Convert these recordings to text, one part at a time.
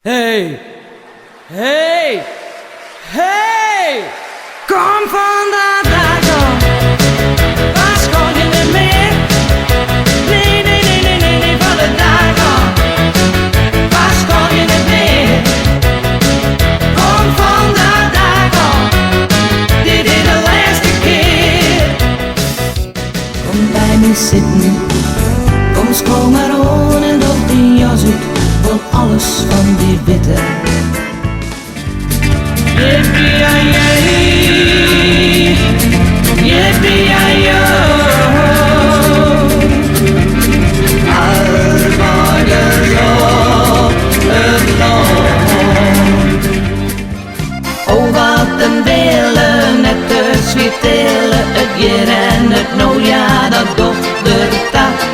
Hey, hey, hey, kom vandaag dan. Waar schoon je niet meer? Nee, nee, nee, nee, nee, nee, van de dag dan. Waar schoon je niet meer? Kom vandaag dan. Dit is de laatste keer. Kom bij me zitten. Kom schoon maar on en doe die jas uit. Wil alles van die witte. Yippie-yi-yay, yippie-yi-yo. Arbeiders op het land. Oh, wat een willen, net te zwietelen, het jaar en het najaar, dat dochter taat.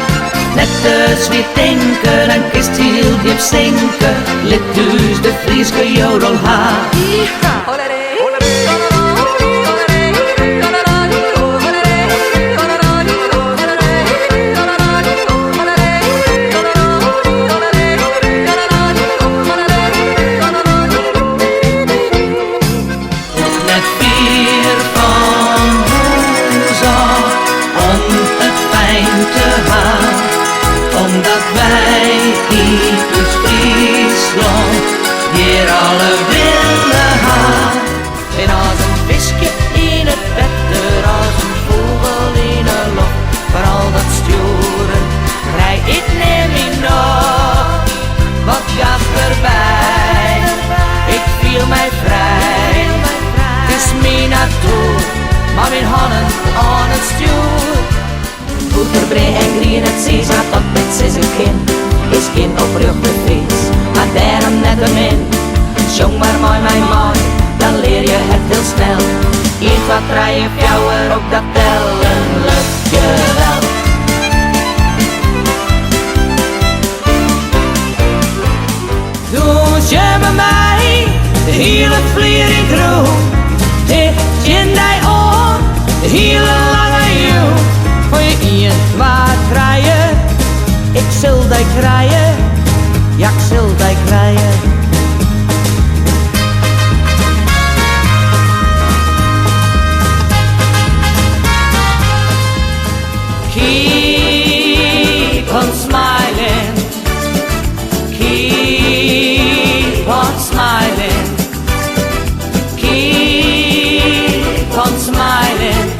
Net te zwiet denken, dan kist heel diep zinken, lit dus de Frieske jodel haar. Omdat wij Iepers Friesland hier alle willen gaan. En als een visje in het wetter, als een vogel in de lucht. Vooral dat sturen, rij ik neem me nog. Wat gaat erbij? Ik viel mij vrij. Het is mijn natuur, maar mijn handen aan het stuur. Boeterbrei en grien, het zeezat op met zes een kind. Is geen oprechte Fries, maar daarom net een min. Jong maar mooi mijn mooi, dan leer je het heel snel. Iets wat rij je fjouwer, ook dat tellen lukt je wel. Doe je bij mij, de hele vlier in groen. Dit je die oor, de hele lange joen. Voor je in wat krijgen, ik zal die krijgen, ja ik zal die krijgen. Keep on smiling, keep on smiling, keep on smiling.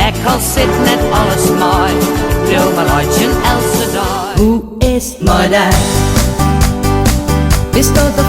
Ik al zit net alles mooi, wil maar uit je else dag. Hoe is het mooi daar? Is dat de